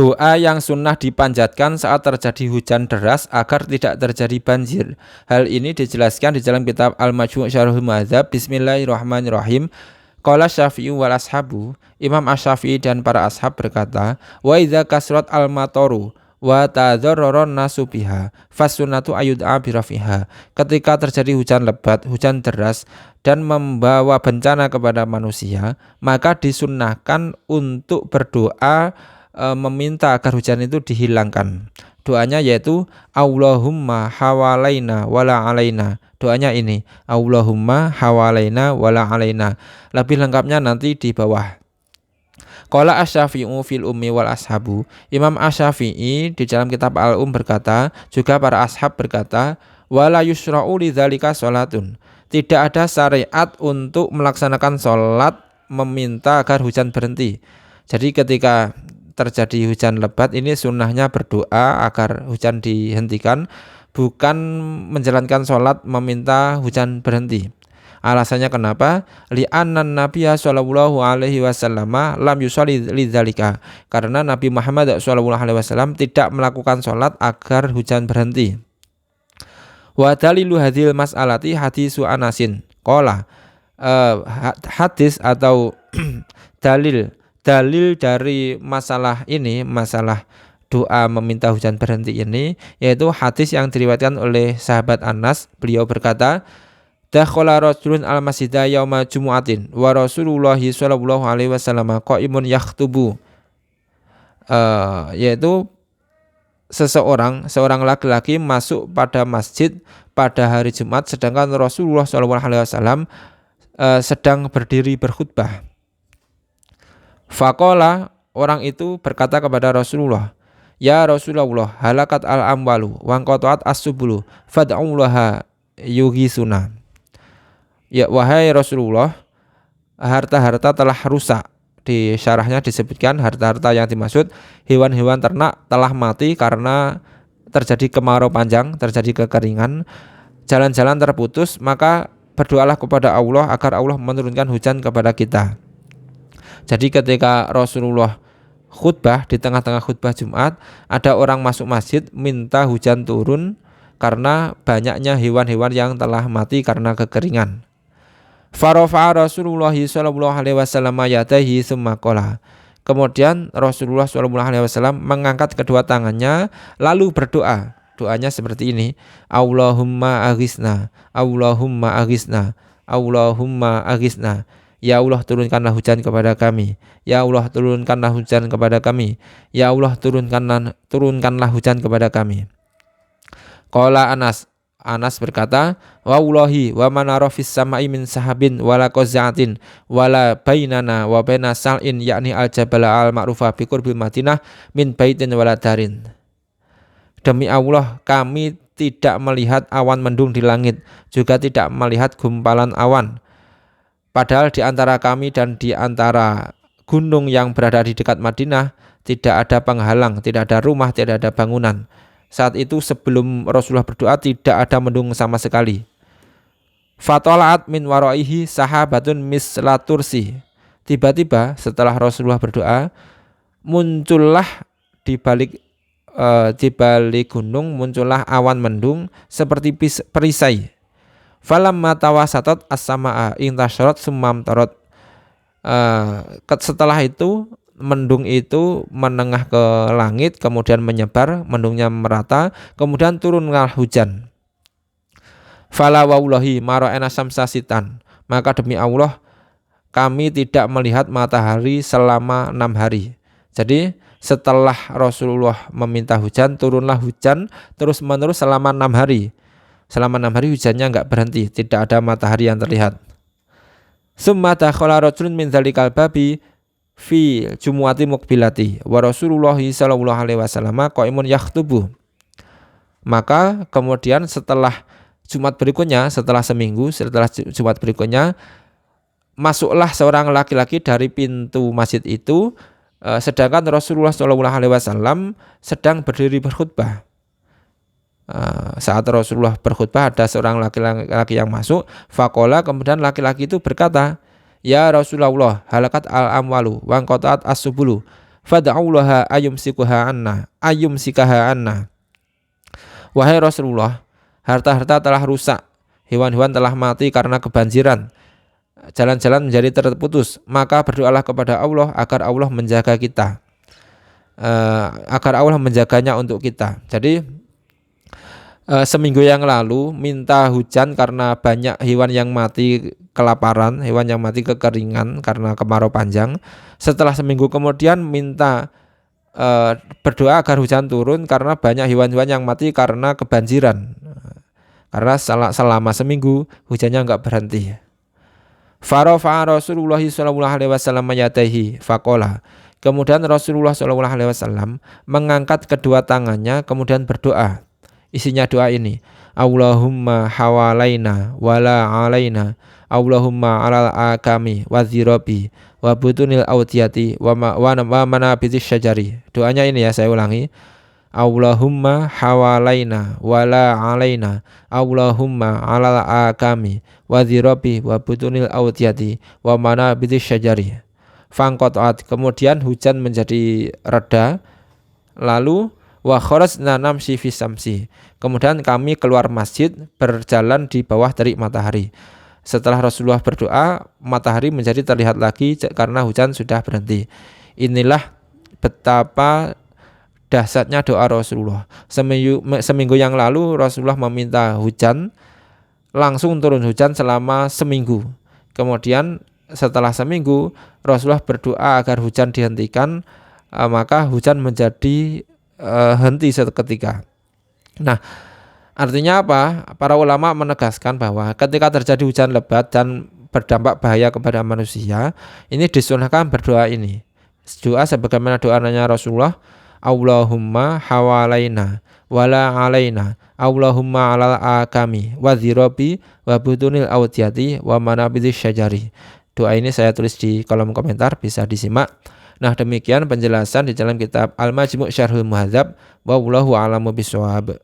Doa yang sunnah dipanjatkan saat terjadi hujan deras agar tidak terjadi banjir. Hal ini dijelaskan di dalam kitab Al-Majmu' Syarhul Muhadzab. Bismillahirrahmanirrahim. Qala Syafi'i wal ashabu, Imam Asy-Syafi'i dan para ashab berkata, wa idza kasrat al-mataru wa tadarraron nasu biha fasunnatu ayud'a birafiha. Ketika terjadi hujan lebat, hujan deras dan membawa bencana kepada manusia, maka disunnahkan untuk berdoa meminta agar hujan itu dihilangkan. Doanya yaitu Allahumma hawalaina wala alaina. Doanya ini Allahumma hawalaina wala alaina. Lebih lengkapnya nanti di bawah. Qala Asy-Syafi'u fil ummi wal ashabu. Imam Asy-Syafi'i di dalam kitab Al-Um berkata, juga para ashab berkata, wala yusra'u lidzalika sholatun. Tidak ada syariat untuk melaksanakan sholat meminta agar hujan berhenti. Jadi ketika terjadi hujan lebat ini sunnahnya berdoa agar hujan dihentikan, bukan menjalankan sholat meminta hujan berhenti. Alasannya kenapa? Li'annan Nabiyya sallallahu alaihi wasallam lam yusolli lidzalika. Karena Nabi Muhammad sallallahu alaihi wasallam tidak melakukan sholat agar hujan berhenti. Wa dalilu hadhil mas'alati hadisu Anasin. Qala hadis atau dalil dari masalah ini, masalah doa meminta hujan berhenti ini, yaitu hadis yang diriwayatkan oleh sahabat Anas. Beliau berkata, dakhala rajulun al-masjida yauma jumu'atin wa Rasulullah sallallahu alaihi wasallam qaimun yakhtubu. Yaitu seorang laki-laki masuk pada masjid pada hari Jumat sedangkan Rasulullah sallallahu alaihi wasallam sedang berdiri berkhutbah. Faqala, orang itu berkata kepada Rasulullah, ya Rasulullah, halakat al-amwalu wa qata'at as-subulu fad'ullaha yughisuna. Ya wahai Rasulullah, harta-harta telah rusak. Di syarahnya disebutkan harta-harta yang dimaksud hewan-hewan ternak telah mati karena terjadi kemarau panjang, terjadi kekeringan, jalan-jalan terputus, maka berdoalah kepada Allah agar Allah menurunkan hujan kepada kita. Jadi ketika Rasulullah khutbah, di tengah-tengah khutbah Jumat, ada orang masuk masjid minta hujan turun karena banyaknya hewan-hewan yang telah mati karena kekeringan. Farafa'a Rasulullah sallallahu alaihi wasallam yadayhi tsumma qala. Kemudian Rasulullah sallallahu alaihi wasallam mengangkat kedua tangannya lalu berdoa. Doanya seperti ini, Allahumma aghisna, Allahumma aghisna, Allahumma aghisna. Ya Allah turunkanlah hujan kepada kami. Ya Allah turunkanlah hujan kepada kami. Ya Allah turunkanlah hujan kepada kami. Qala Anas berkata, wallahi wa man ara fis sama'i min sahabin wala qaz'atin wala bainana wa baina sal'in yakni al-jabal al-ma'rufa bi qurbil Madinah min baitin wala darin. Demi Allah, kami tidak melihat awan mendung di langit, juga tidak melihat gumpalan awan. Padahal di antara kami dan di antara gunung yang berada di dekat Madinah tidak ada penghalang, tidak ada rumah, tidak ada bangunan. Saat itu sebelum Rasulullah berdoa tidak ada mendung sama sekali. Fatola'at min waraihi sahabatun mislatursi. Tiba-tiba setelah Rasulullah berdoa, muncullah di balik gunung muncullah awan mendung seperti perisai. Falamma tawasatat as-samaa intasyarat summam tarot. Setelah itu mendung itu menengah ke langit, kemudian menyebar, mendungnya merata, kemudian turunlah hujan. Fala wallahi ma ra'ayna syamsa sitan. Maka demi Allah kami tidak melihat matahari selama 6 hari. Jadi setelah Rasulullah meminta hujan, turunlah hujan terus menerus selama 6 hari. Selama 6 hari hujannya enggak berhenti, tidak ada matahari yang terlihat. Summa dakhala rajulun min dzalikal babi fi jumu'ati muqbilati wa Rasulullah sallallahu alaihi wasallam qaimun yakhtubu. Maka kemudian setelah Jumat berikutnya, setelah seminggu, setelah Jumat berikutnya, masuklah seorang laki-laki dari pintu masjid itu, sedangkan Rasulullah sallallahu alaihi wasallam sedang berdiri berkhutbah. Saat Rasulullah berkhutbah ada seorang laki-laki yang masuk. Faqala, kemudian laki-laki itu berkata, ya Rasulullah, halakat al-amwalu wa qata'at as-subulu fad'aulaha ayumsikaha anna. Wahai Rasulullah, harta-harta telah rusak, hewan-hewan telah mati karena kebanjiran, jalan-jalan menjadi terputus, maka berdoalah kepada Allah agar Allah menjaga kita, agar Allah menjaganya untuk kita. Jadi seminggu yang lalu minta hujan karena banyak hewan yang mati kelaparan, hewan yang mati kekeringan karena kemarau panjang. Setelah seminggu kemudian minta berdoa agar hujan turun karena banyak hewan-hewan yang mati karena kebanjiran. Karena selama seminggu hujannya enggak berhenti. Farafa Rasulullah sallallahu alaihi wasallam yadaihi faqala. Kemudian Rasulullah sallallahu alaihi wasallam mengangkat kedua tangannya kemudian berdoa. Isinya doa ini, Allahumma hawalaina wala alaina, Allahumma alal akami wa zirabi wa butunil audiyati wa manabitis syajari. Doanya ini ya, saya ulangi. Allahumma hawalaina wala alaina, Allahumma alal akami wa zirabi wa butunil audiyati wa manabitis syajari. Fangqat'at, kemudian hujan menjadi reda, lalu wa kharajna namshi fi samsi. Kemudian kami keluar masjid berjalan di bawah terik matahari. Setelah Rasulullah berdoa, matahari menjadi terlihat lagi karena hujan sudah berhenti. Inilah betapa dahsyatnya doa Rasulullah. Seminggu yang lalu Rasulullah meminta hujan, langsung turun hujan selama seminggu. Kemudian setelah seminggu Rasulullah berdoa agar hujan dihentikan, maka hujan menjadi henti seketika. Nah, artinya apa? Para ulama menegaskan bahwa ketika terjadi hujan lebat dan berdampak bahaya kepada manusia, ini disunahkan berdoa ini. Doa sebagaimana doanya Rasulullah, Allahumma hawalaina wala alaina, Allahumma alal akami wa zirabi wa butunil audiyati wa manabidis syajari. Doa ini saya tulis di kolom komentar, bisa disimak. Nah, demikian penjelasan di dalam kitab Al-Majmu' Syarhul Muhadzab. Wallahu a'lamu bishawab.